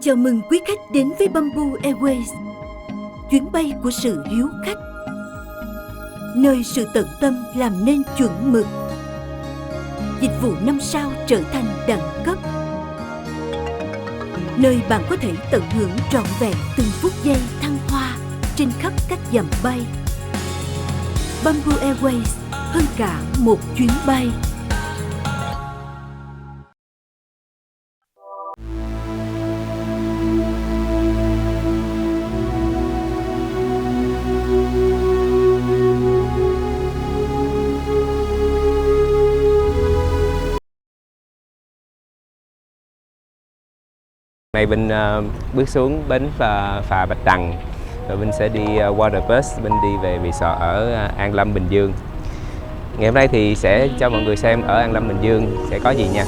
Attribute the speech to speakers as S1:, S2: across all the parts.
S1: Chào mừng quý khách đến với Bamboo Airways, chuyến bay của sự hiếu khách, nơi sự tận tâm làm nên chuẩn mực, dịch vụ 5 sao trở thành đẳng cấp, nơi bạn có thể tận hưởng trọn vẹn từng phút giây thăng hoa trên khắp các dặm bay. Bamboo Airways, hơn cả một chuyến bay.
S2: Nay Vinh bước xuống bến phà Bạch Đằng, rồi Vinh sẽ đi water bus, Vinh đi về resort ở An Lâm, Bình Dương. Ngày hôm nay thì sẽ cho mọi người xem ở An Lâm, Bình Dương sẽ có gì nha.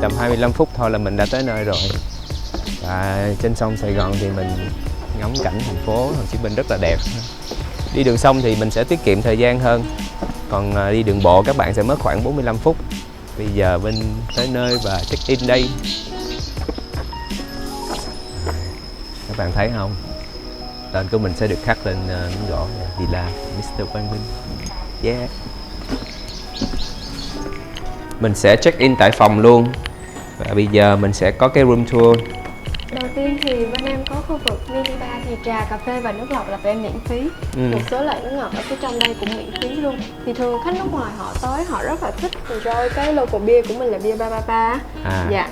S2: Tầm 25 phút thôi là mình đã tới nơi rồi. Và trên sông Sài Gòn thì mình ngắm cảnh thành phố Hồ Chí Minh rất là đẹp. Đi đường sông thì mình sẽ tiết kiệm thời gian hơn. Còn đi đường bộ các bạn sẽ mất khoảng 45 phút. Bây giờ Vinh tới nơi và check in đây. Các bạn thấy không? Tên của mình sẽ được khắc lên miếng gỗ này, Villa Mr. Quang Vinh. Yeah. Mình sẽ check in tại phòng luôn. Và bây giờ mình sẽ có cái room tour.
S3: Đầu tiên thì bên em có khu vực mini bar, thì trà, cà phê và nước lọc là bên em miễn phí. Một số loại nước ngọt ở phía trong đây cũng miễn phí luôn. Thì thường khách nước ngoài họ tới họ rất là thích enjoy cái local beer của mình là beer Ba. Dạ.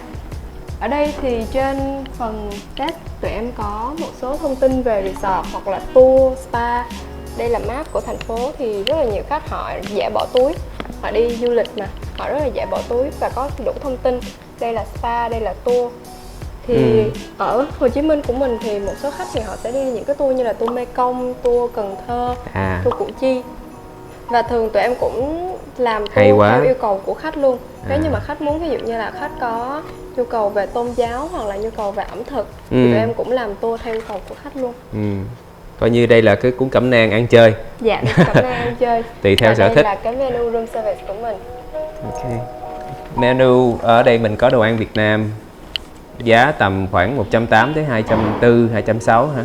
S3: Ở đây thì trên phần desk tụi em có một số thông tin về resort hoặc là tour, spa. Đây là map của thành phố thì rất là nhiều khách họ dễ bỏ túi. Họ đi du lịch mà, họ rất là dễ bỏ túi và có đủ thông tin. Đây là spa, đây là tour. Thì ở Hồ Chí Minh của mình thì một số khách thì họ sẽ đi những cái tour như là tour Mekong, tour Cần Thơ, tour Củ Chi. Và thường tụi em cũng làm tour theo yêu cầu của khách luôn. Nếu như mà khách muốn, ví dụ như là khách có nhu cầu về tôn giáo hoặc là nhu cầu về ẩm thực thì tụi em cũng làm tour theo yêu cầu của khách luôn.
S2: Coi như đây là cái cuốn cẩm nang ăn chơi.
S3: Dạ, cẩm nang ăn chơi.
S2: Tùy theo sở thích.
S3: Đây là cái menu room service của mình.
S2: Ok. Menu ở đây mình có đồ ăn Việt Nam, giá tầm khoảng 180 tới 240, 260 hả?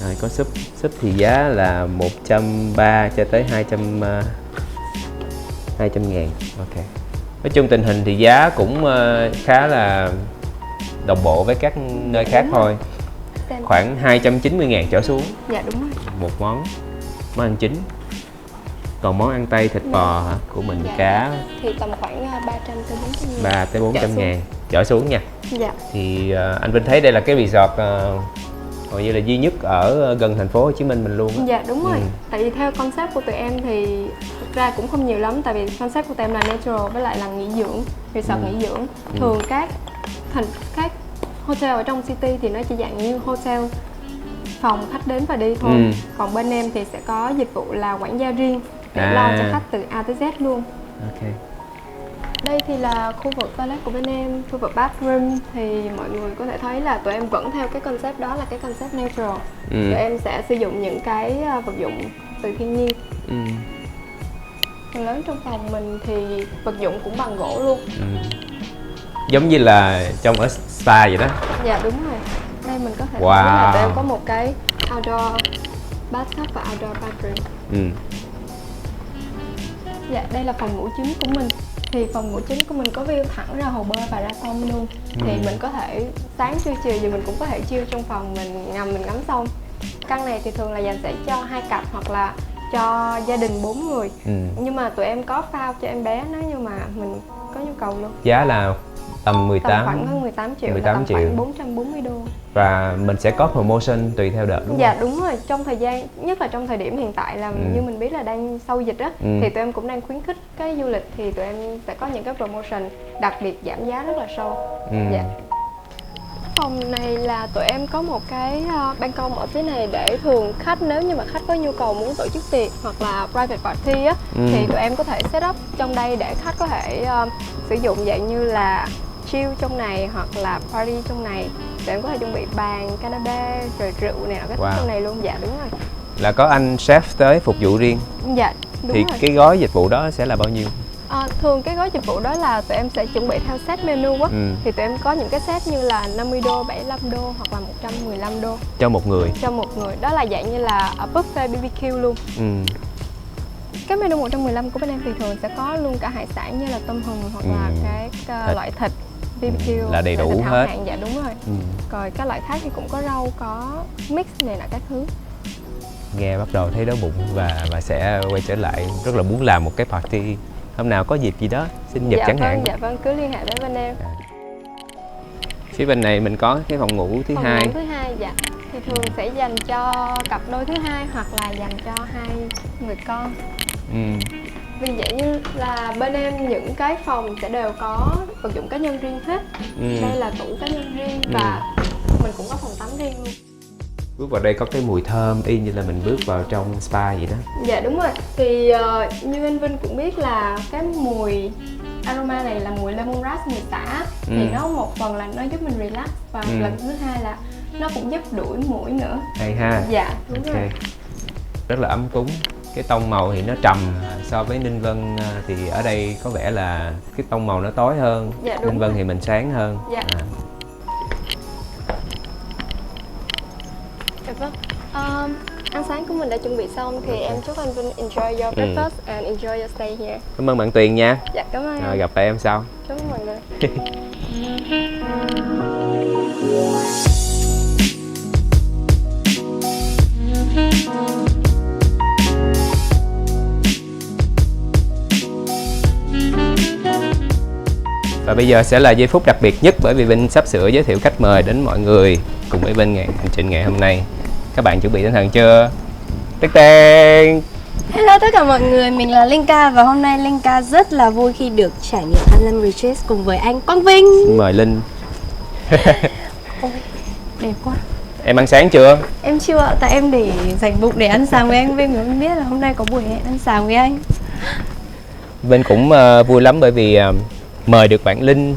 S2: Rồi có súp thì giá là 130 cho tới 200 ngàn. Ok. Nói chung tình hình thì giá cũng khá là đồng bộ với các nơi khác thôi. Khoảng 290 ngàn trở xuống.
S3: Dạ đúng rồi.
S2: Một món ăn chính. Còn món ăn Tây thịt bò hả? Của mình cá
S3: thì tầm khoảng 300 tới 400 ngàn.
S2: 3 tới 400 ngàn trở xuống nha.
S3: Dạ.
S2: Thì anh Vinh thấy đây là cái resort hầu như là duy nhất ở gần thành phố Hồ Chí Minh mình luôn á.
S3: Dạ đúng rồi. Tại vì theo concept của tụi em thì thực ra cũng không nhiều lắm, tại vì concept của tụi em là natural với lại là nghỉ dưỡng, resort nghỉ dưỡng. Thường các hotel ở trong city thì nó chỉ dạng như hotel, phòng khách đến và đi thôi. Còn bên em thì sẽ có dịch vụ là quản gia riêng để lo cho khách từ A tới Z luôn.
S2: Ok.
S3: Đây thì là khu vực toilet của bên em, khu vực bathroom thì mọi người có thể thấy là tụi em vẫn theo cái concept đó là cái concept natural. Tụi em sẽ sử dụng những cái vật dụng từ thiên nhiên. Phần lớn trong phòng mình thì vật dụng cũng bằng gỗ luôn.
S2: Giống như là trong ở spa vậy đó.
S3: Dạ đúng rồi. Đây mình có thể thấy là tụi em có một cái outdoor bathtub và outdoor bathroom. Dạ, đây là phòng ngủ chính của mình. Thì phòng ngủ chính của mình có view thẳng ra hồ bơi và ra sông luôn. Thì mình có thể sáng trưa chiều gì mình cũng có thể chill trong phòng mình ngắm sông. Căn này thì thường là dành sẽ cho 2 cặp hoặc là cho gia đình 4 người. Nhưng mà tụi em có phao cho em bé nếu như mà mình có nhu cầu luôn.
S2: Giá là tầm
S3: khoảng hơn 18 triệu,
S2: 18
S3: là tầm
S2: triệu.
S3: khoảng 440 đô.
S2: Và mình sẽ có promotion tùy theo đợt đúng không?
S3: Dạ đúng rồi, trong thời gian, nhất là trong thời điểm hiện tại là như mình biết là đang sau dịch á, thì tụi em cũng đang khuyến khích cái du lịch, thì tụi em sẽ có những cái promotion đặc biệt giảm giá rất là sâu. Dạ. phòng này là tụi em có một cái ban công ở phía này để thường khách, nếu như mà khách có nhu cầu muốn tổ chức tiệc hoặc là private party á, thì tụi em có thể set up trong đây để khách có thể sử dụng dạng như là chill trong này hoặc là party trong này. Tụi em có thể chuẩn bị bàn, canapé, rồi rượu này cái trong này luôn. Dạ đúng rồi. Là
S2: có anh chef tới phục vụ riêng.
S3: Dạ đúng
S2: thì
S3: rồi.
S2: Cái gói dịch vụ đó sẽ là bao nhiêu?
S3: Thường cái gói dịch vụ đó là tụi em sẽ chuẩn bị theo set menu á. Thì tụi em có những cái set như là 50 đô, 75 đô hoặc là 115 đô.
S2: Cho một người?
S3: Cho một người. Đó là dạng như là buffet BBQ luôn. Cái menu 115 của bên em thì thường sẽ có luôn cả hải sản như là tôm hùm hoặc là cái loại thịt BBQ.
S2: Là đầy đủ hết.
S3: Dạ đúng rồi. Rồi các loại khác thì cũng có rau, có mix này là các thứ.
S2: Nghe bắt đầu thấy đói bụng và sẽ quay trở lại rất là muốn làm một cái party hôm nào có dịp gì đó, sinh nhật chẳng hạn.
S3: Dạ vâng, cứ liên hệ với bên em.
S2: Phía bên này mình có cái phòng ngủ thứ hai.
S3: Phòng ngủ thứ hai, dạ. Thì thường sẽ dành cho cặp đôi thứ hai hoặc là dành cho hai người con. Vì vậy như là bên em những cái phòng sẽ đều có vật dụng cá nhân riêng hết. Đây là tủ cá nhân riêng và mình cũng có phòng tắm riêng luôn.
S2: Bước vào đây có cái mùi thơm y như là mình bước vào trong spa vậy đó.
S3: Dạ đúng rồi. Thì như anh Vinh cũng biết là cái mùi aroma này là mùi lemongrass, mùi xả. Thì nó một phần là nó giúp mình relax và lần thứ hai là nó cũng giúp đuổi muỗi nữa.
S2: Hay ha.
S3: Dạ đúng rồi.
S2: Rất là ấm cúng. Cái tông màu thì nó trầm so với Ninh Vân, thì ở đây có vẻ là cái tông màu nó tối hơn.
S3: Dạ, đúng
S2: Ninh Vân
S3: rồi.
S2: thì mình sáng hơn.
S3: Dạ. Dạ vâng. Ăn sáng của mình đã chuẩn bị xong thì em chúc anh Vinh enjoy your breakfast and enjoy your stay here.
S2: Cảm ơn bạn Tuyền nha.
S3: Dạ cảm ơn.
S2: Rồi gặp lại em sau.
S3: Cảm ơn mọi người.
S2: Và bây giờ sẽ là giây phút đặc biệt nhất bởi vì Vinh sắp sửa giới thiệu khách mời đến mọi người cùng với Vinh hành trình ngày hôm nay. Các bạn chuẩn bị tinh thần chưa? Tên.
S4: Hello tất cả mọi người, mình là Linka và hôm nay Linka rất là vui khi được trải nghiệm Harlem Retreat cùng với anh Quang Vinh.
S2: Xin mời Linh.
S4: Ôi, đẹp quá.
S2: Em ăn sáng chưa?
S4: Em chưa ạ, tại em để dành bụng để ăn sáng với anh Vinh. Em biết là hôm nay có buổi hẹn ăn sáng với anh.
S2: Vinh cũng vui lắm bởi vì mời được bạn Linh.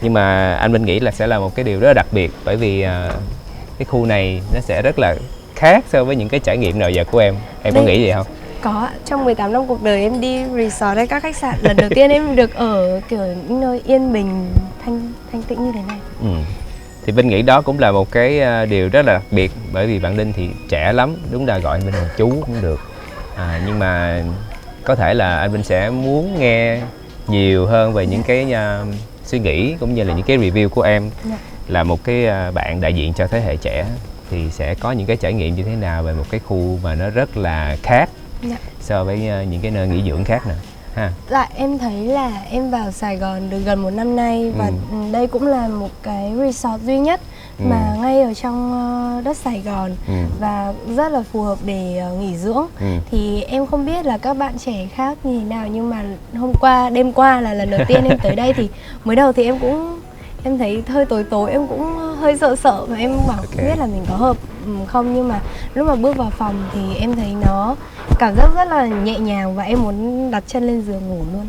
S2: Nhưng mà anh Vinh nghĩ là sẽ là một cái điều rất là đặc biệt. Bởi vì cái khu này nó sẽ rất là khác so với những cái trải nghiệm nào giờ của em. Em có nghĩ vậy không?
S4: Có ạ, trong 18 năm cuộc đời em đi resort hay các khách sạn, lần đầu tiên em được ở kiểu những nơi yên bình, thanh tĩnh như thế này.
S2: Thì Vinh nghĩ đó cũng là một cái điều rất là đặc biệt. Bởi vì bạn Linh thì trẻ lắm, đúng là gọi anh Vinh là chú cũng được. Nhưng mà có thể là anh Vinh sẽ muốn nghe nhiều hơn về những cái suy nghĩ cũng như là những cái review của em. Là một cái bạn đại diện cho thế hệ trẻ thì sẽ có những cái trải nghiệm như thế nào về một cái khu mà nó rất là khác so với những cái nơi nghỉ dưỡng khác nè ha.
S4: Dạ em thấy là em vào Sài Gòn được gần 1 năm nay và đây cũng là một cái resort duy nhất mà ngay ở trong đất Sài Gòn và rất là phù hợp để nghỉ dưỡng. Thì em không biết là các bạn trẻ khác như thế nào, nhưng mà đêm qua là lần đầu tiên em tới đây thì mới đầu thì em thấy hơi tối em cũng hơi sợ và em bảo không biết là mình có hợp không, nhưng mà lúc mà bước vào phòng thì em thấy nó cảm giác rất là nhẹ nhàng và em muốn đặt chân lên giường ngủ luôn.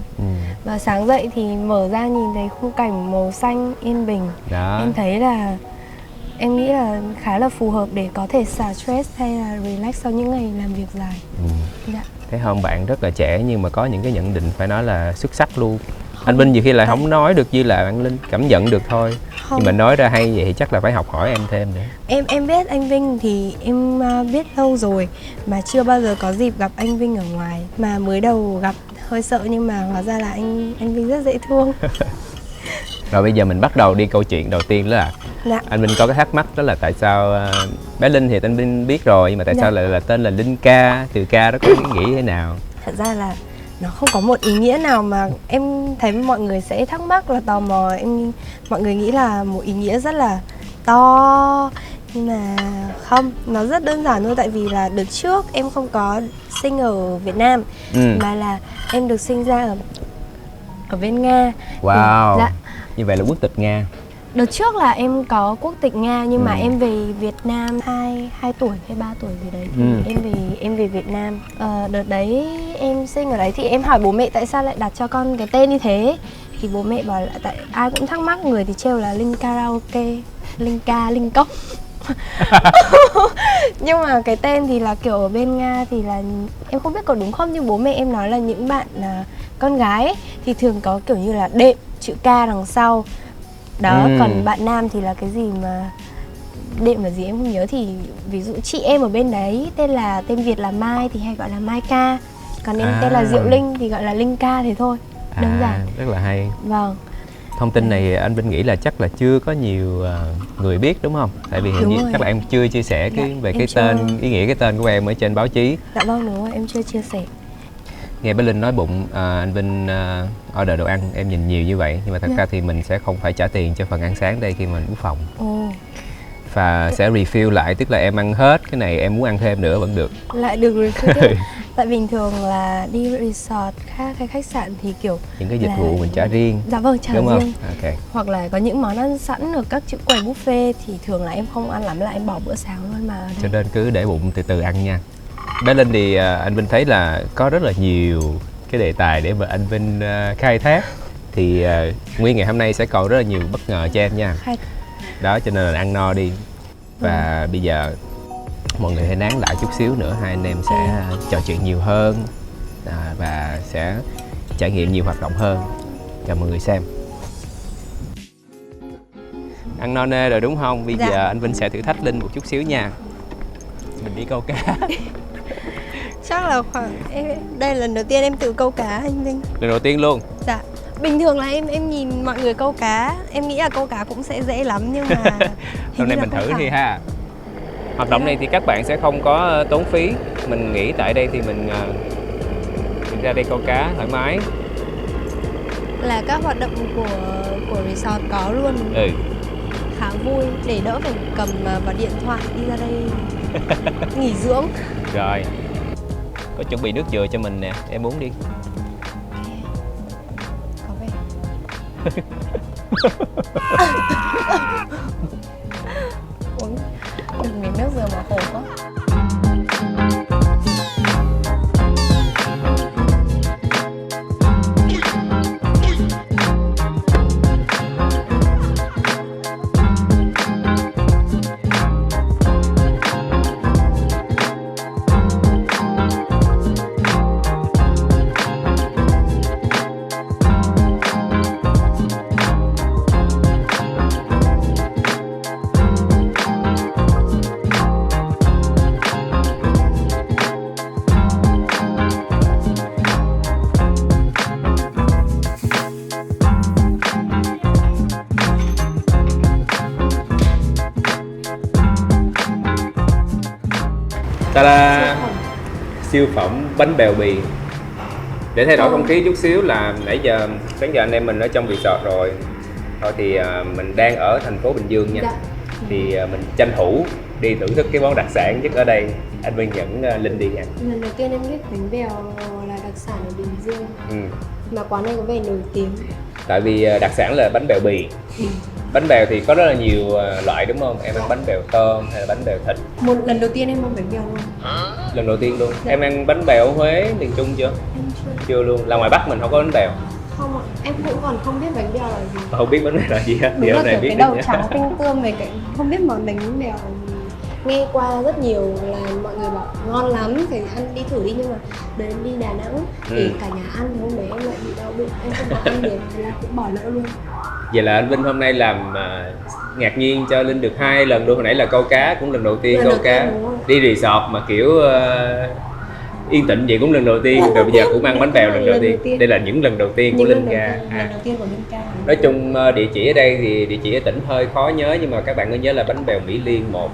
S4: Và sáng dậy thì mở ra nhìn thấy khung cảnh màu xanh yên bình đó. Em thấy là em nghĩ là khá là phù hợp để có thể xả stress hay là relax sau những ngày làm việc dài. Dạ.
S2: Thấy không, bạn rất là trẻ nhưng mà có những cái nhận định phải nói là xuất sắc luôn. Anh Vinh nhiều khi là không nói được như là bạn Linh, cảm nhận được thôi. Nhưng mà nói ra hay vậy thì chắc là phải học hỏi em thêm nữa.
S4: Em biết anh Vinh thì em biết lâu rồi mà chưa bao giờ có dịp gặp anh Vinh ở ngoài. Mà mới đầu gặp hơi sợ nhưng mà hóa ra là anh Vinh rất dễ thương.
S2: Rồi bây giờ mình bắt đầu đi câu chuyện đầu tiên đó là anh Vinh có cái thắc mắc đó là tại sao bé Linh thì anh Vinh biết rồi, nhưng mà tại sao lại là tên là Linka, từ ca đó có ý nghĩa thế nào?
S4: Thật ra là nó không có một ý nghĩa nào mà em thấy mọi người sẽ thắc mắc là tò mò. Mọi người nghĩ là một ý nghĩa rất là to, nhưng mà không, nó rất đơn giản thôi. Tại vì là đợt trước em không có sinh ở Việt Nam mà là em được sinh ra ở bên Nga.
S2: Wow.
S4: Dạ.
S2: Như vậy là quốc tịch Nga.
S4: Đợt trước là em có quốc tịch Nga nhưng mà em về Việt Nam 2 tuổi hay 3 tuổi gì đấy thì em về Việt Nam. Đợt đấy em sinh ở đấy thì em hỏi bố mẹ tại sao lại đặt cho con cái tên như thế. Thì bố mẹ bảo là tại ai cũng thắc mắc, người thì trêu là Linh karaoke, Linh ca, Linh cốc. Nhưng mà cái tên thì là kiểu ở bên Nga thì là em không biết có đúng không, nhưng bố mẹ em nói là những bạn con gái ấy, thì thường có kiểu như là đệm chữ K đằng sau đó, còn bạn nam thì là cái gì mà đệm là gì em không nhớ. Thì ví dụ chị em ở bên đấy tên Việt là Mai thì hay gọi là Mai Ca, còn em tên là Diệu Linh thì gọi là Linh Ca thế thôi, đơn giản.
S2: Rất là hay.
S4: Vâng.
S2: Thông tin này anh Vinh nghĩ là chắc là chưa có nhiều người biết đúng không? Tại vì hình như chắc là em chưa chia sẻ về cái tên, ý nghĩa cái tên của em ở trên báo chí.
S4: Dạ vâng, đúng rồi, em chưa chia sẻ.
S2: Nghe bé Linh nói bụng anh Vinh order đồ ăn em nhìn nhiều như vậy, nhưng mà thật ra thì mình sẽ không phải trả tiền cho phần ăn sáng đây khi mà mình book phòng. Và sẽ refill lại, tức là em ăn hết cái này em muốn ăn thêm nữa vẫn được. Lại
S4: được refill tiếp. Tại bình thường là đi resort khác hay khách sạn thì kiểu
S2: những cái dịch vụ mình trả riêng.
S4: Dạ vâng, trả
S2: đúng
S4: riêng.
S2: Okay.
S4: Hoặc là có những món ăn sẵn ở các chỗ quầy buffet thì thường là em không ăn lắm, là em bỏ bữa sáng luôn mà.
S2: Cho nên cứ để bụng từ từ ăn nha. Bé Linh thì anh Vinh thấy là có rất là nhiều cái đề tài để mà anh Vinh khai thác. Thì nguyên ngày hôm nay sẽ còn rất là nhiều bất ngờ cho em nha. Đó, cho nên là ăn no đi. Và bây giờ mọi người hãy nán lại chút xíu nữa, hai anh em sẽ trò chuyện nhiều hơn và sẽ trải nghiệm nhiều hoạt động hơn cho mọi người xem. Ăn no nê rồi đúng không? Bây giờ anh Vinh sẽ thử thách Linh một chút xíu nha. Mình đi câu cá.
S4: Chắc là đây là lần đầu tiên em tự câu cá anh Vinh.
S2: Lần đầu tiên luôn?
S4: Dạ. Bình thường là em nhìn mọi người câu cá, em nghĩ là câu cá cũng sẽ dễ lắm nhưng mà
S2: hôm nay mình thử đi ha. Hoạt động này thì các bạn sẽ không có tốn phí. Mình nghĩ tại đây thì mình ra đây câu cá thoải mái.
S4: Là các hoạt động của resort có luôn. Khá vui, để đỡ phải cầm vào điện thoại đi ra đây nghỉ dưỡng.
S2: Rồi, có chuẩn bị nước dừa cho mình nè, em uống đi.
S4: Có vẻ uống đừng miếng nước dừa mà khổ quá.
S2: Ta-da! Siêu phẩm bánh bèo bì. Để thay đổi không khí chút xíu là nãy giờ, sáng giờ anh em mình ở trong resort rồi. Thôi thì mình đang ở thành phố Bình Dương nha. Thì mình tranh thủ đi thưởng thức cái món đặc sản nhất ở đây. Anh Vinh dẫn Linh đi nha.
S4: Lần đầu tiên em biết bánh bèo là đặc sản ở Bình Dương. Mà quán này có vẻ nổi tiếng.
S2: Tại vì đặc sản là bánh bèo bì. Bánh bèo thì có rất là nhiều loại đúng không? Em ăn bánh bèo tôm hay là bánh bèo thịt?
S4: Một lần đầu tiên em ăn bánh bèo luôn.
S2: Lần đầu tiên luôn? Em ăn bánh bèo ở Huế, miền Trung chưa?
S4: Em chưa.
S2: Chưa luôn, là ngoài Bắc mình không có bánh bèo.
S4: Không ạ, em cũng còn không biết bánh bèo là gì.
S2: Không biết bánh bèo là gì hết.
S4: Đúng là kiểu cái đầu trắng tinh tươm về cái không biết món bánh bèo. Nghe qua rất nhiều là mọi người bảo ngon lắm, phải ăn đi thử đi, nhưng mà đến đi Đà Nẵng thì cả nhà ăn thì hôm đấy em lại bị đau bụng, em không có ăn được, thế là cũng bỏ lỡ luôn.
S2: Vậy là anh Vinh hôm nay làm ngạc nhiên cho Linh được 2 lần luôn. Hồi nãy là câu cá cũng lần đầu tiên câu cá. Đi resort mà kiểu yên tĩnh vậy cũng lần đầu tiên. Rồi bây giờ cũng ăn bánh bèo lần đầu tiên. Đây là những lần đầu tiên của Linh Ca.
S4: Lần đầu tiên của Linh Ca.
S2: Nói chung địa chỉ ở đây thì địa chỉ ở tỉnh hơi khó nhớ, nhưng mà các bạn có nhớ là bánh bèo Mỹ Liên 1.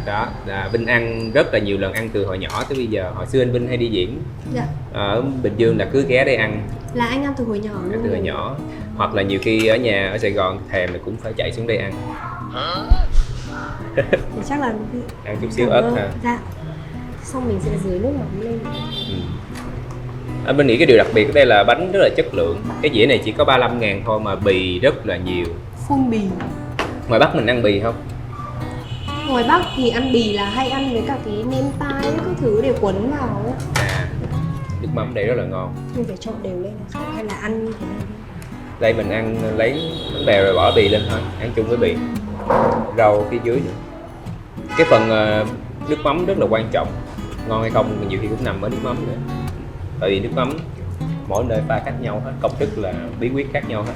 S2: Đó, là Vinh ăn rất là nhiều lần, ăn từ hồi nhỏ tới bây giờ. Hồi xưa anh Vinh hay đi diễn ở Bình Dương là cứ ghé đây ăn.
S4: Là anh ăn từ hồi nhỏ luôn.
S2: Ăn từ hồi nhỏ. Hoặc là nhiều khi ở nhà ở Sài Gòn thèm thì cũng phải chạy xuống đây ăn.
S4: Thì chắc là
S2: ăn chút xíu ớt ha.
S4: Dạ. Xong mình sẽ dưới nước mắm lên.
S2: Anh Vinh nghĩ cái điều đặc biệt ở đây là bánh rất là chất lượng. Cái dĩa này chỉ có 35.000 thôi mà bì rất là nhiều.
S4: phun bì.
S2: Ngoài Bắc mình ăn bì không?
S4: Ngoài Bắc thì ăn bì là hay ăn với cả cái nêm tai các thứ để quấn vào ấy.
S2: À, nước mắm đây rất là ngon.
S4: Mình phải trộn đều lên hay là ăn như thế này?
S2: Đây mình ăn lấy bánh bèo rồi bỏ bì lên thôi, ăn chung với bì. Rau phía dưới nữa. Cái phần nước mắm rất là quan trọng. Ngon hay không nhiều khi cũng nằm ở nước mắm nữa. Tại vì nước mắm mỗi nơi pha khác nhau hết, công thức là bí quyết khác nhau hết.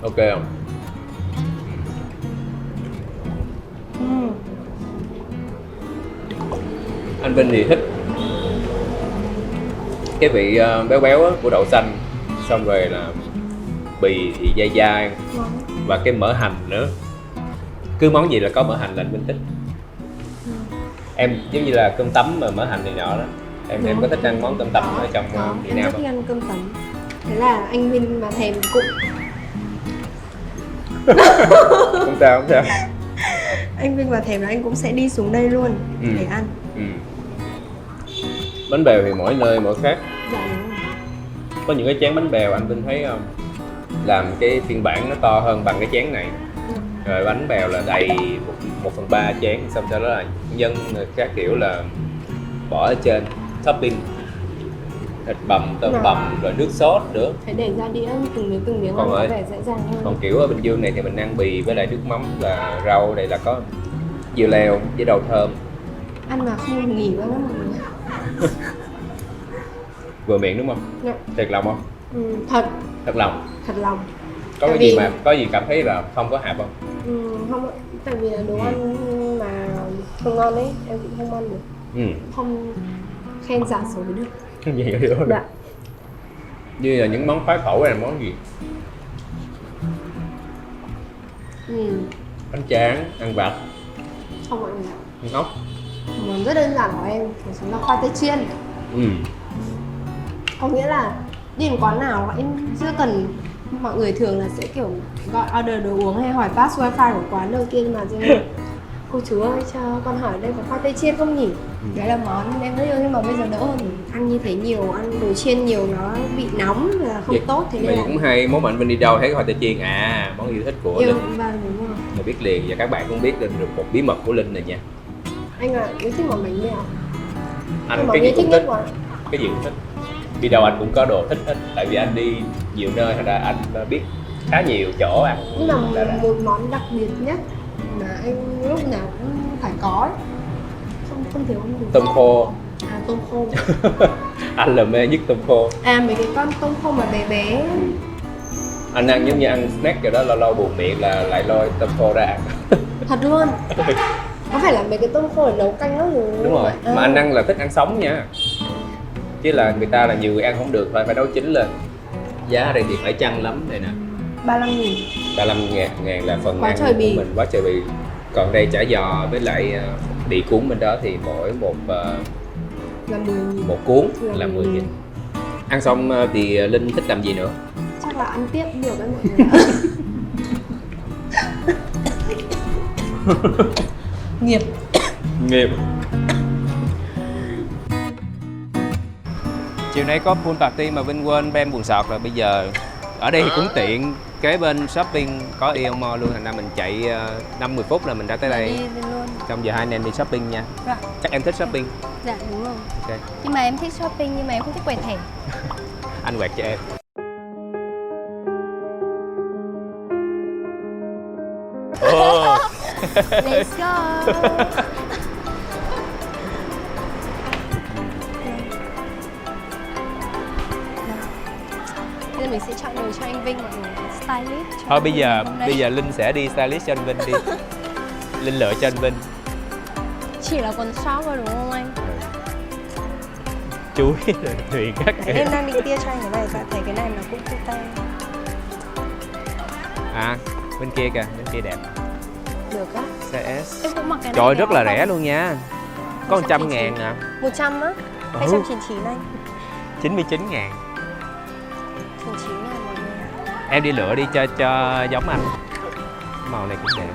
S2: Ok không? Anh Vinh thì thích cái vị béo béo á, của đậu xanh, xong rồi là bì thì dai dai và cái mỡ hành nữa. Cứ món gì là có mỡ hành là anh Vinh thích. Em giống như là cơm tấm mà mỡ hành này nọ đó. Em có thích ăn món cơm tấm ở trong Việt Nam
S4: rất
S2: không?
S4: thích ăn cơm tấm. Thế là anh Vinh mà thèm cũng
S2: Không sao, không sao.
S4: anh Vinh mà thèm là anh cũng sẽ đi xuống đây luôn để ăn.
S2: Bánh bèo thì mỗi nơi mỗi khác.
S4: Dạ đúng rồi.
S2: Có những cái chén bánh bèo anh Vinh thấy không? Làm cái phiên bản nó to hơn bằng cái chén này. Rồi bánh bèo là đầy 1/3 chén, xong sau đó là nhân các kiểu là bỏ ở trên topping thịt bằm, tôm bằm rồi nước sốt nữa.
S4: Phải để ra đĩa từng miếng
S2: Còn
S4: có vẻ dễ dàng hơn.
S2: Còn kiểu ở Bình Dương này thì mình ăn bì với lại nước mắm là rau, đây là có dưa leo với đậu thơm.
S4: Ăn mà không nghỉ quá lắm mọi người.
S2: Vừa miệng đúng không?
S4: Dạ.
S2: Thiệt lòng không? Thật lòng.
S4: Thật lòng.
S2: Có
S4: Tại
S2: cái gì
S4: vì-
S2: mà có gì cảm thấy là không có hạp không?
S4: Không ạ. Tại vì là đồ ăn mà không ngon ấy em cũng không ăn được. Không khen giả xấu được.
S2: Cái gì vậy đó?
S4: Dạ.
S2: Như là những món khoái khẩu hay là món gì? Bánh tráng, ăn vặt,
S4: Không mọi người.
S2: ăn ốc.
S4: Món rất đơn giản của em đó chính là khoai tây chiên. Có nghĩa là đi đến quán nào em chưa cần, mọi người thường là sẽ kiểu gọi order đồ uống hay hỏi pass wifi của quán đầu tiên mà chứ cô chú ơi cho con hỏi đây có khoai tây chiên không nhỉ? Đấy là món em rất yêu, nhưng mà bây giờ đỡ hơn, ăn như thế nhiều, ăn đồ chiên nhiều nó bị nóng là không
S2: Vậy
S4: tốt, thế nên
S2: Vậy
S4: là
S2: cũng hay, món mà anh Vinh đi đâu thấy khoai tây chiên, món yêu thích của
S4: yêu.
S2: Linh.
S4: Và đúng rồi.
S2: Mình biết liền, và các bạn cũng biết được một bí mật của Linh này nha.
S4: Anh là yêu thích món bánh bèo.
S2: Anh
S4: Món
S2: cái gì
S4: yêu thích
S2: cũng
S4: nhất
S2: thích,
S4: của anh.
S2: cái gì cũng thích. Đi đâu anh cũng có đồ thích hết, tại vì anh đi nhiều nơi hay là anh biết khá nhiều chỗ ăn.
S4: Nhưng mà
S2: Đã.
S4: một món đặc biệt nhất mà anh lúc nào cũng phải có ấy. Không thiếu không được.
S2: Tôm khô.
S4: Tôm khô.
S2: Anh là mê nhất tôm khô.
S4: Mấy cái con tôm khô mà bé bé.
S2: Anh ăn giống như ăn snack rồi đó, lâu lâu buồn miệng là lại lôi tôm khô ra ăn.
S4: Thật luôn. Có phải là mấy cái tôm khô để nấu canh đó rồi?
S2: Đúng rồi, mà anh ăn là thích ăn sống nha. Chứ là người ta là nhiều người ăn không được, phải nấu chín lên. Giá ở đây thì phải chăng lắm đây nè.
S4: 35.000.
S2: 35.000 là phần
S4: Quá
S2: ăn
S4: trời
S2: của
S4: bì.
S2: mình, quá trời bì. Còn đây chả giò với lại bị cuốn bên đó thì mỗi
S4: Là 10.000.
S2: một cuốn
S4: Là
S2: là
S4: 10.000.
S2: 10.000. Ăn xong thì Linh thích làm gì nữa?
S4: Chắc là ăn tiếp được đấy mọi người ạ. Nghiệp.
S2: Nghiệp. Chiều nay có pool party mà Vinh quên bem buồn sọt, rồi bây giờ ở đây thì cũng tiện, kế bên shopping có Aeon Mall luôn, thành ra mình chạy 5-10 phút là mình ra tới đây.
S4: Đi luôn.
S2: Trong giờ hai anh em đi shopping nha.
S4: Dạ.
S2: Chắc em thích shopping.
S4: Dạ đúng rồi.
S2: Ok.
S4: Nhưng mà em thích shopping nhưng mà em không thích quẹt thẻ.
S2: Anh quẹt cho em.
S4: Let's go. Bây giờ mình sẽ chọn đồ cho anh Vinh, mọi người, stylist cho
S2: Thôi
S4: hôm nay.
S2: bây giờ Linh sẽ đi stylist cho anh Vinh đi. Linh lựa cho anh Vinh.
S4: Chỉ là quần short thôi đúng không anh?
S2: Chuối thuyền các kiểu.
S4: Em đang định tia cho anh cái này, tại thấy cái này nó cũng cute.
S2: Bên kia kìa, bên kia đẹp.
S4: Được á.
S2: Size S.
S4: Em cũng mặc cái này.
S2: Trời ơi,
S4: đẹp
S2: rất là
S4: không?
S2: rẻ luôn nha. Có 100.000 à.
S4: 100 á? 299 anh.
S2: 99.000.
S4: 99 ngàn mọi người ạ.
S2: Em đi lựa đi cho giống anh. Màu này cũng đẹp.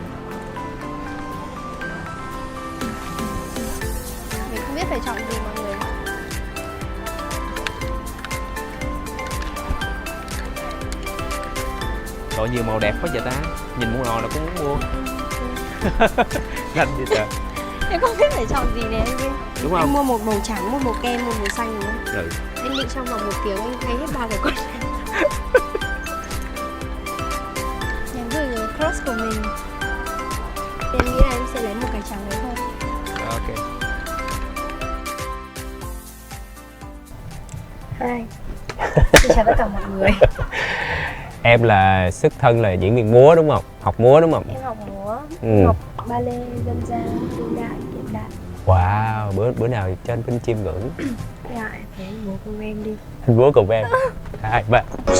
S4: biết phải chọn gì mọi người.
S2: Trời, nhiều màu đẹp quá vậy ta. Nhìn màu nào là cũng muốn mua. Xanh vậy trời.
S4: Em không biết phải chọn gì nè anh Vinh.
S2: Đúng không?
S4: Em mua một màu trắng, một màu kem, một màu xanh đúng không?
S2: Ừ.
S4: Em định trong vòng 1 tiếng anh thay hết 3 cái con. Em gửi cái cross của mình. Em nghĩ là em sẽ lấy một cái trắng đấy thôi.
S2: Ok.
S4: Hai. Xin chào tất cả mọi người.
S2: Em là xuất thân là diễn viên múa đúng không? Học múa đúng không?
S4: Em học múa,
S2: Ừ.
S4: học ballet dân gian, đương đại, hiện đại.
S2: Wow, bữa nào cho anh Vinh chiêm ngưỡng.
S4: Dạ, thế múa cùng em đi.
S2: Anh múa cùng em. 2, 3.
S4: Đó.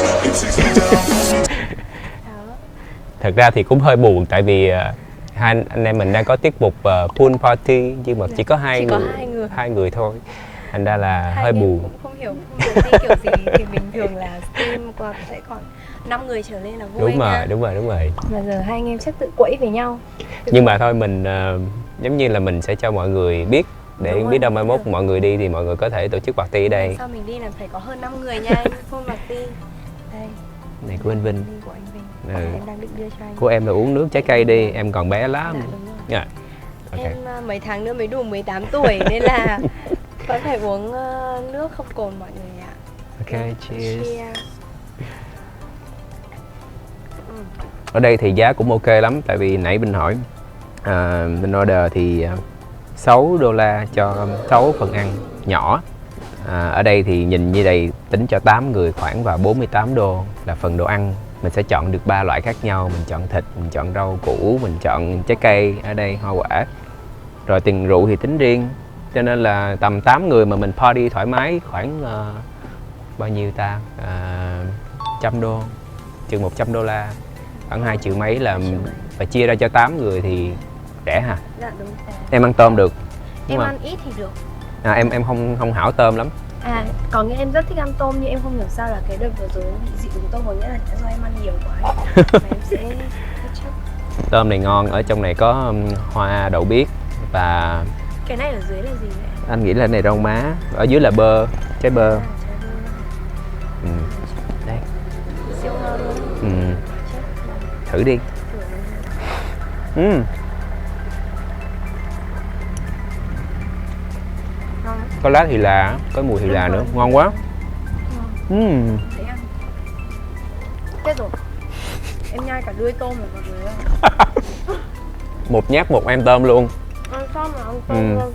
S2: Thật ra thì cũng hơi buồn tại vì hai anh em mình đang có tiết mục pool party nhưng mà chỉ có hai
S4: có
S2: người, hai người thôi. Thành ra là
S4: Hai
S2: hơi
S4: em
S2: buồn.
S4: cũng không hiểu pool party kiểu gì thì bình thường là team còn sẽ còn 5 người trở lên là vui
S2: Đúng
S4: nha.
S2: rồi, đúng rồi, đúng rồi.
S4: Mà giờ hai anh em chắc tự quẫy với nhau.
S2: Nhưng mà thôi mình giống như là mình sẽ cho mọi người biết để
S4: Đúng rồi,
S2: biết đâu mai mốt
S4: được.
S2: mọi người đi thì mọi người có thể tổ chức party ở đây.
S4: Sao mình đi là phải có hơn 5 người nha anh. Pool party. Đây,
S2: Này của anh Vinh.
S4: đi của anh Vinh.
S2: Ừ.
S4: Em đang định đưa cho anh.
S2: Của em là uống nước trái cây đi, em còn bé lắm.
S4: Dạ, đúng rồi.
S2: Dạ. Ok.
S4: Em mấy tháng nữa mới đủ 18 tuổi nên là vẫn phải uống nước không cồn mọi người ạ.
S2: Ok, cheers.
S4: Cheers.
S2: Ở đây thì giá cũng ok lắm tại vì nãy Vinh hỏi mình order thì $6 cho 6 phần ăn nhỏ. Ở đây thì nhìn như đây tính cho 8 người khoảng vào $48 là phần đồ ăn. Mình sẽ chọn được 3 loại khác nhau, mình chọn thịt, mình chọn rau củ, mình chọn trái cây ở đây, hoa quả. Rồi tiền rượu thì tính riêng. Cho nên là tầm 8 người mà mình party thoải mái khoảng bao nhiêu ta? $100, chừng $100, khoảng 2 triệu mấy là phải chia ra cho 8 người thì rẻ hả?
S4: Dạ đúng rồi.
S2: Em ăn tôm được đúng
S4: Em
S2: không?
S4: ăn ít thì được.
S2: Em không hảo tôm lắm.
S4: Có nghĩa em rất thích ăn tôm nhưng em không hiểu sao là cái đợt vừa rồi bị dị ứng tôm, có nghĩa là do em ăn nhiều quá. Và em sẽ chắc.
S2: Tôm này ngon, ở trong này có hoa đậu biếc và
S4: Cái này ở dưới là gì vậy?
S2: anh nghĩ là cái này rau má, ở dưới là bơ, trái bơ.
S4: À, trời ơi,
S2: Ừ. Đây.
S4: siêu ngon luôn.
S2: Ừ.
S4: Chắc là
S2: Thử đi.
S4: thử.
S2: Ừ.
S4: Ngon lắm.
S2: Có lá thì là, có mùi thì là nữa, ngon quá.
S4: Ngon. Để ăn. Chết rồi. Em nhai cả đuôi tôm rồi mọi người ơi.
S2: Một nhát một em tôm luôn.
S4: Ăn xong là ăn tôm
S2: Ừ.
S4: luôn.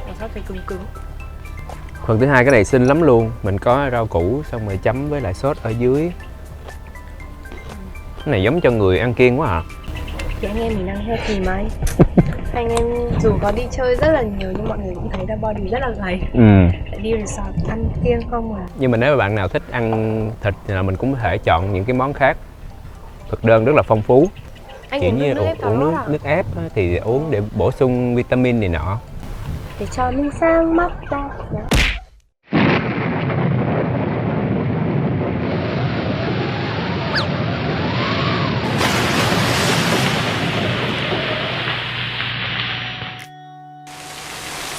S4: Mà sao phải cứng cứng.
S2: Phần thứ hai cái này xinh lắm luôn, mình có rau củ xong rồi chấm với lại sốt ở dưới. Cái này giống cho người ăn kiêng quá à.
S4: Thì anh em mình đang healthy mà anh em dù có đi chơi rất là nhiều nhưng mọi người cũng thấy là body rất là gầy. Tại đi resort ăn kiêng không à.
S2: Nhưng mà nếu mà bạn nào thích ăn thịt thì là mình cũng có thể chọn những cái món khác. Thực đơn rất là phong phú.
S4: Anh
S2: Kiểu
S4: uống
S2: như
S4: nước ép
S2: uống
S4: đó
S2: nước,
S4: à?
S2: nước ép á, thì uống để bổ sung vitamin này nọ.
S4: Để cho mình sang mắt ta.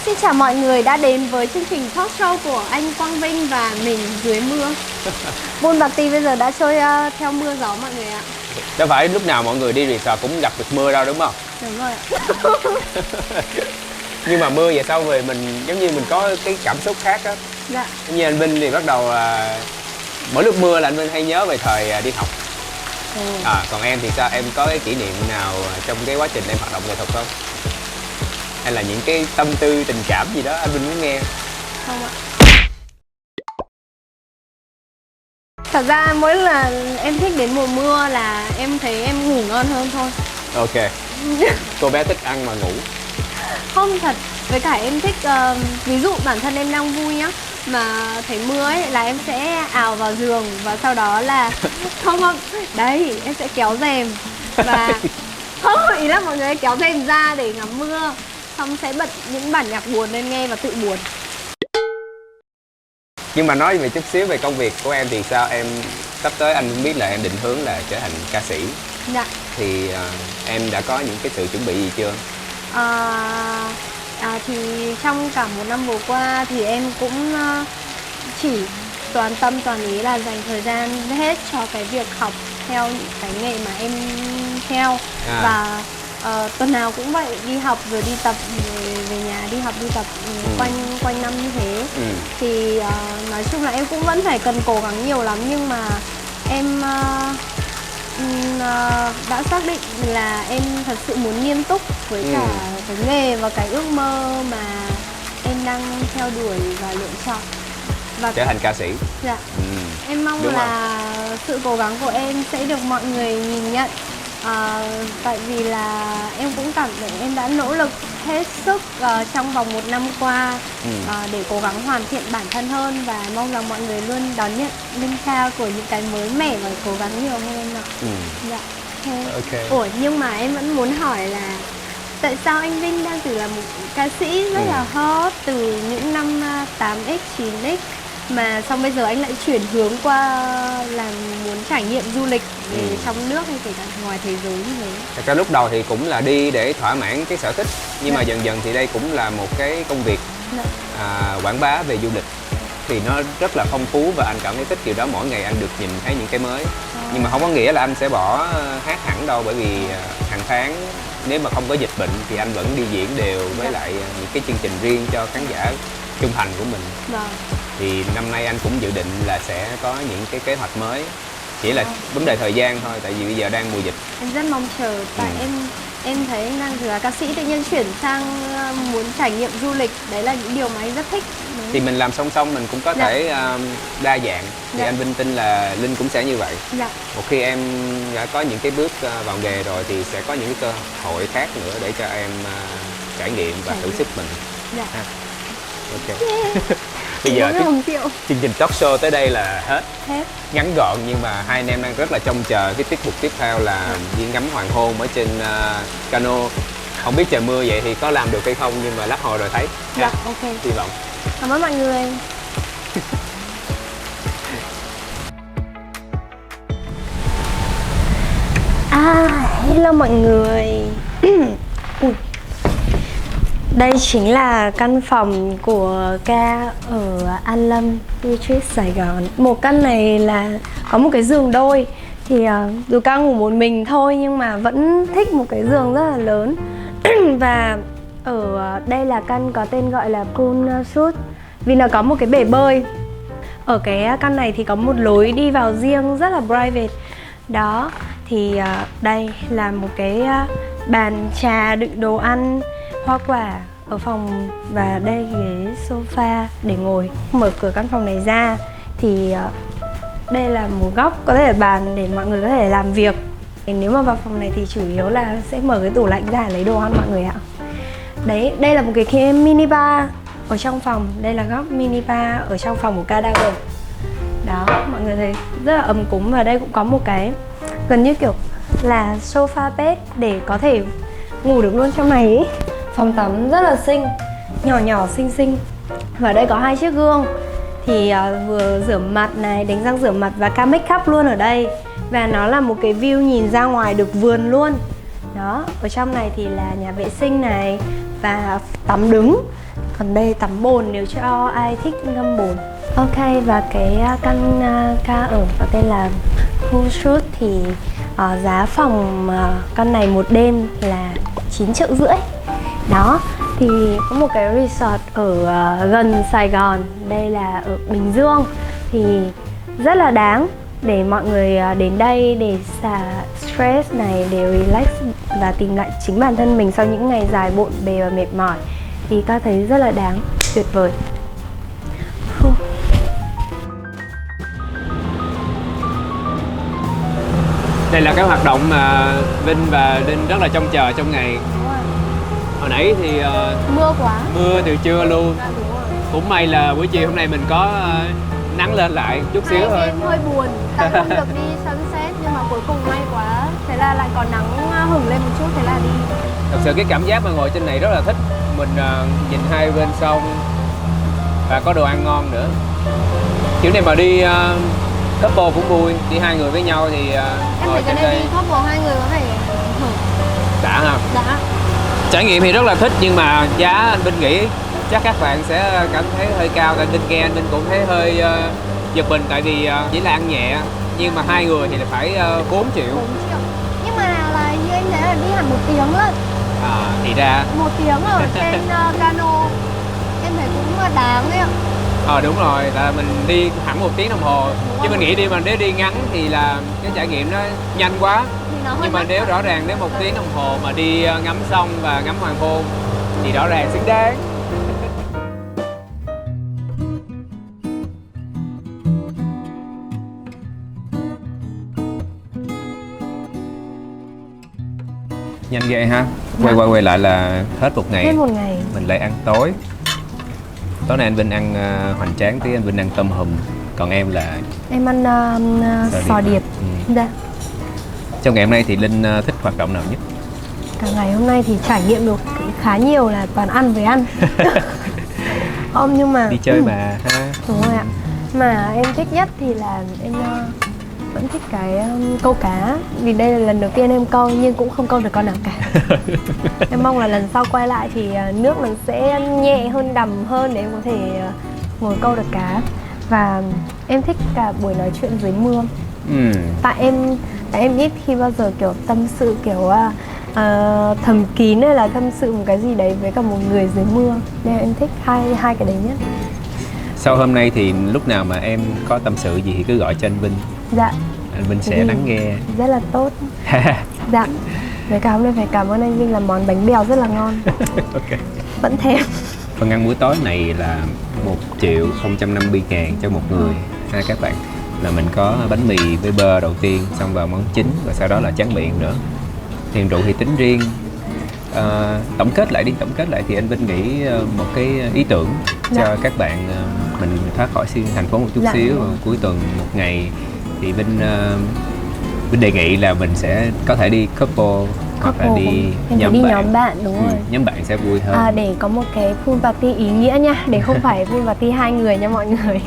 S4: Xin chào mọi người đã đến với chương trình talk show của anh Quang Vinh và mình dưới mưa. Pool party bây giờ đã trôi theo mưa gió mọi người ạ.
S2: Đâu phải lúc nào mọi người đi resort cũng gặp được mưa đâu đúng không?
S4: Đúng rồi ạ.
S2: Nhưng mà mưa về sau rồi mình giống như mình có cái cảm xúc khác á.
S4: Dạ.
S2: Như anh Vinh thì bắt đầu mỗi lúc mưa là anh Vinh hay nhớ về thời đi học. Còn em thì sao? Em có cái kỷ niệm nào trong cái quá trình em hoạt động nghệ thuật không? Hay là những cái tâm tư tình cảm gì đó anh Vinh muốn nghe?
S4: Không ạ. Thật ra mỗi lần em thích đến mùa mưa là em thấy em ngủ ngon hơn thôi.
S2: Ok. Cô bé thích ăn mà ngủ.
S4: Không thật, với cả em thích ví dụ bản thân em đang vui nhá, mà thấy mưa ấy là em sẽ ào vào giường và sau đó là không đấy em sẽ kéo rèm và không, ý là mọi người kéo rèm ra để ngắm mưa, xong sẽ bật những bản nhạc buồn lên nghe và tự buồn.
S2: Nhưng mà nói về chút xíu về công việc của em thì sao? Em sắp tới anh cũng biết là em định hướng là trở thành ca sĩ.
S4: Dạ.
S2: Thì em đã có những cái sự chuẩn bị gì chưa?
S4: thì trong cả một năm vừa qua thì em cũng chỉ toàn tâm toàn ý là dành thời gian hết cho cái việc học theo những cái nghề mà em theo. Và tuần nào cũng vậy, đi học rồi đi tập, rồi về nhà đi học đi tập quanh năm như thế. Thì nói chung là em cũng vẫn phải cần cố gắng nhiều lắm, nhưng mà em đã xác định là em thật sự muốn nghiêm túc với cả cái nghề và cái ước mơ mà em đang theo đuổi và lựa chọn, và
S2: trở thành ca sĩ.
S4: Dạ. Em mong
S2: Đúng
S4: là sự cố gắng của em sẽ được mọi người nhìn nhận. Tại vì là em cũng cảm thấy em đã nỗ lực hết sức trong vòng một năm qua để cố gắng hoàn thiện bản thân hơn, và mong rằng mọi người luôn đón nhận Linh Kha của những cái mới mẻ và cố gắng nhiều hơn ạ. Dạ.
S2: Ok.
S4: Ủa, nhưng mà em vẫn muốn hỏi là tại sao anh Vinh đang từ là một ca sĩ rất là hot từ những năm 8X, 9X, mà xong bây giờ anh lại chuyển hướng qua làm muốn trải nghiệm du lịch về trong nước hay kể cả ngoài thế giới như thế?
S2: Thật ra lúc đầu thì cũng là đi để thỏa mãn cái sở thích, nhưng mà dần dần thì đây cũng là một cái công việc quảng bá về du lịch. Thì nó rất là phong phú và anh cảm thấy thích điều đó, mỗi ngày anh được nhìn thấy những cái mới. Nhưng mà không có nghĩa là anh sẽ bỏ hát hẳn đâu, bởi vì hàng tháng nếu mà không có dịch bệnh thì anh vẫn đi diễn đều với lại những cái chương trình riêng cho khán giả trung thành của mình. Thì năm nay anh cũng dự định là sẽ có những cái kế hoạch mới, chỉ là vấn đề thời gian thôi, tại vì bây giờ đang mùa dịch.
S4: Em rất mong chờ, tại em thấy anh đang là ca sĩ tự nhiên chuyển sang muốn trải nghiệm du lịch, đấy là những điều mà anh rất thích.
S2: Thì mình làm song song mình cũng có thể đa dạng, thì anh Vinh tin là Linh cũng sẽ như vậy. Một khi em đã có những cái bước vào nghề rồi thì sẽ có những cái cơ hội khác nữa để cho em trải nghiệm và thử sức mình. Ok. Bây giờ chương trình talk show tới đây là hết. Ngắn gọn, nhưng mà hai anh em đang rất là trông chờ cái tiết mục tiếp theo là đi ngắm hoàng hôn ở trên cano. Không biết trời mưa vậy thì có làm được hay không, nhưng mà lát hồi rồi thấy.
S4: Dạ, ok.
S2: Hy vọng.
S4: Cảm ơn mọi người. Hello mọi người. Đây chính là căn phòng của Ca ở An Lâm Retreat Sài Gòn. Một căn này là có một cái giường đôi. Thì dù Ca ngủ một mình thôi nhưng mà vẫn thích một cái giường rất là lớn. Và ở đây là căn có tên gọi là Pool Suite, vì nó có một cái bể bơi. Ở cái căn này thì có một lối đi vào riêng rất là private. Đó, thì đây là một cái bàn trà đựng đồ ăn, hoa quả ở phòng, và đây ghế sofa để ngồi. Mở cửa căn phòng này ra thì đây là một góc có thể là bàn để mọi người có thể làm việc. Nếu mà vào phòng này thì chủ yếu là sẽ mở cái tủ lạnh ra lấy đồ ăn mọi người ạ. Đấy, đây là một cái mini bar ở trong phòng. Đây là góc mini bar ở trong phòng của Cadaver. Đó, mọi người thấy rất là ấm cúng. Và đây cũng có một cái gần như kiểu là sofa bed để có thể ngủ được luôn trong này ấy. Phòng tắm rất là xinh, nhỏ nhỏ xinh xinh. Và đây có 2 chiếc gương. Thì vừa rửa mặt này, đánh răng rửa mặt và ca make up luôn ở đây. Và nó là một cái view nhìn ra ngoài được vườn luôn. Đó, ở trong này thì là nhà vệ sinh này và tắm đứng. Còn đây tắm bồn nếu cho ai thích ngâm bồn. Ok, và cái căn Ca ở có tên là Pool Suite thì giá phòng căn này một đêm là 9,5 triệu. Đó, thì có một cái resort ở gần Sài Gòn, đây là ở Bình Dương, thì rất là đáng để mọi người đến đây để xả stress này, để relax và tìm lại chính bản thân mình sau những ngày dài bộn bề và mệt mỏi. Thì ta thấy rất là đáng, tuyệt vời.
S2: Đây là cái hoạt động mà Vinh và Linh rất là trông chờ trong ngày. Hồi nãy thì
S4: mưa quá,
S2: mưa từ trưa luôn. Cũng may là buổi chiều hôm nay mình có nắng lên lại chút xíu thôi.
S4: Em hơi buồn, tại không được đi sunset, nhưng mà cuối cùng may quá, thế là lại còn nắng hửng lên một chút, thế là đi.
S2: Thật sự cái cảm giác mà ngồi trên này rất là thích. Mình nhìn hai bên sông và có đồ ăn ngon nữa. Kiểu này mà đi couple cũng vui, đi hai người với nhau thì ngồi trên đây.
S4: Em thấy cái này đi couple hai người có vẻ
S2: đã không?
S4: Đã.
S2: Trải nghiệm thì rất là thích nhưng mà giá anh Vinh nghĩ chắc các bạn sẽ cảm thấy hơi cao. Tại anh Vinh nghe anh Vinh cũng thấy hơi giật mình, tại vì chỉ là ăn nhẹ nhưng mà 2 người thì phải 4 triệu.
S4: 4 triệu. Nhưng mà là như anh thấy là đi hẳn 1 tiếng luôn.
S2: Thì ra
S4: 1 tiếng ở trên cano em thấy cũng đáng đấy ạ.
S2: đúng rồi, là mình đi hẳn 1 tiếng đồng hồ. Chứ mình nghĩ nếu đi ngắn thì là cái trải nghiệm nó nhanh quá. Nhưng mà nếu rõ ràng nếu 1 tiếng đồng hồ mà đi ngắm sông và ngắm hoàng hôn thì rõ ràng xứng đáng. Nhanh ghê ha. Quay lại là hết một ngày.
S4: Hết một ngày.
S2: Mình lại ăn tối. Tối nay anh Vinh ăn hoành tráng tí, anh Vinh ăn tôm hùm. Còn em là
S4: em ăn sò điệp. Dạ.
S2: Trong ngày hôm nay thì Linh thích hoạt động nào nhất?
S4: Cả ngày hôm nay thì trải nghiệm được khá nhiều là toàn ăn với ăn. Không, nhưng mà
S2: đi chơi mà ha.
S4: đúng rồi ạ. Mà em thích nhất thì là em vẫn thích cái câu cá. Vì đây là lần đầu tiên em câu nhưng cũng không câu được con nào cả. Em mong là lần sau quay lại thì nước nó sẽ nhẹ hơn, đầm hơn để em có thể ngồi câu được cá. Và em thích cả buổi nói chuyện dưới mưa. Tại em ít khi bao giờ kiểu tâm sự kiểu thầm kín hay là tâm sự một cái gì đấy với cả một người dưới mưa. Nên em thích hai cái đấy nhất.
S2: Sau hôm nay thì lúc nào mà em có tâm sự gì thì cứ gọi cho anh Vinh.
S4: Dạ.
S2: Anh Vinh sẽ lắng nghe.
S4: Rất là tốt. Dạ. Với cả hôm nay phải cảm ơn anh Vinh làm món bánh bèo rất là ngon.
S2: Ok.
S4: Vẫn thèm.
S2: Phần ăn buổi tối này là 1.050.000 cho một người ha các bạn. Là mình có bánh mì với bơ đầu tiên, xong vào món chính và sau đó là tráng miệng nữa. Tiền rượu thì tính riêng. Tổng kết lại thì anh Vinh nghĩ một cái ý tưởng cho các bạn mình thoát khỏi thành phố một chút xíu. Cuối tuần một ngày thì Vinh đề nghị là mình sẽ có thể đi couple hoặc là đi
S4: nhóm bạn đúng rồi.
S2: Nhóm bạn sẽ vui hơn.
S4: Để có một cái pool party ý nghĩa nha, để không phải pool party 2 người nha mọi người.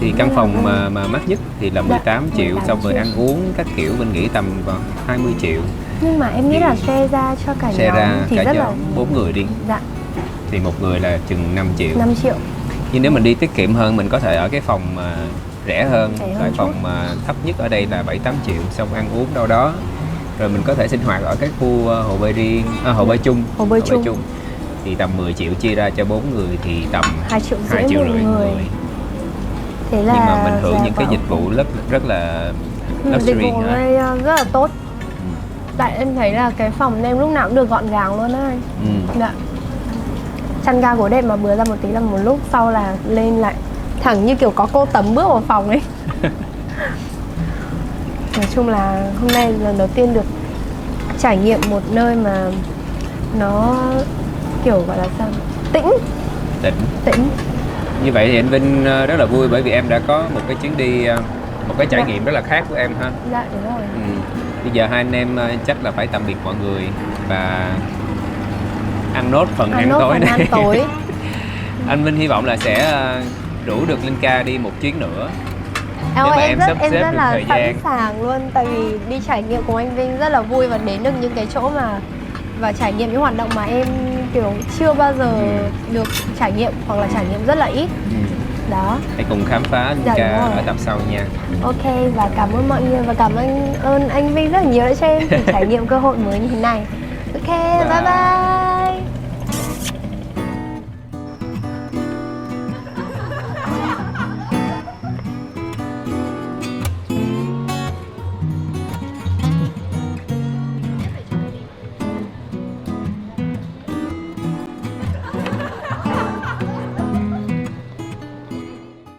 S2: Thì căn phòng mà mắc nhất thì là 18 triệu, xong rồi ăn uống các kiểu mình nghĩ tầm vào 20 triệu.
S4: Nhưng mà em nghĩ là share ra cho cả nhóm thì rất là
S2: 4 người đi.
S4: Dạ.
S2: Thì một người là chừng 5 triệu.
S4: 5 triệu.
S2: Nhưng nếu mình đi tiết kiệm hơn mình có thể ở cái phòng rẻ hơn. Cái phòng thấp nhất ở đây là 7-8 triệu, xong ăn uống đâu đó. Rồi mình có thể sinh hoạt ở cái khu hồ bơi riêng, hồ bơi chung.
S4: Hồ bơi chung.
S2: Thì tầm 10 triệu chia ra cho 4 người thì tầm
S4: 2,5 triệu một người. Thế là
S2: nhưng mà mình hưởng những cái dịch vụ rất là luxury.
S4: Dịch vụ ở đây rất là tốt. Tại em thấy là cái phòng em lúc nào cũng được gọn gàng luôn á. Dạ. Chăn ga gối đệm mà bừa ra một tí là một lúc sau là lên lại thẳng như kiểu có cô tấm bước vào phòng ấy. Nói chung là hôm nay lần đầu tiên được trải nghiệm một nơi mà nó kiểu gọi là sao? Tĩnh.
S2: Như vậy thì anh Vinh rất là vui bởi vì em đã có một cái chuyến đi, một cái trải nghiệm rất là khác của em ha.
S4: Dạ đúng rồi.
S2: Bây giờ hai anh em chắc là phải tạm biệt mọi người và ăn nốt phần ăn tối này. Anh Vinh hy vọng là sẽ rủ được Linh Ca đi một chuyến nữa.
S4: Em rất là sẵn sàng luôn, tại vì đi trải nghiệm cùng anh Vinh rất là vui và đến được những cái chỗ mà và trải nghiệm những hoạt động mà em kiểu chưa bao giờ được trải nghiệm hoặc là trải nghiệm rất là ít. Đó. Hãy
S2: cùng khám phá Linh Ca ở tập sau nha.
S4: Ok, và cảm ơn mọi người và cảm ơn anh Vinh rất là nhiều đã cho em trải nghiệm cơ hội mới như thế này. Ok, bye bye.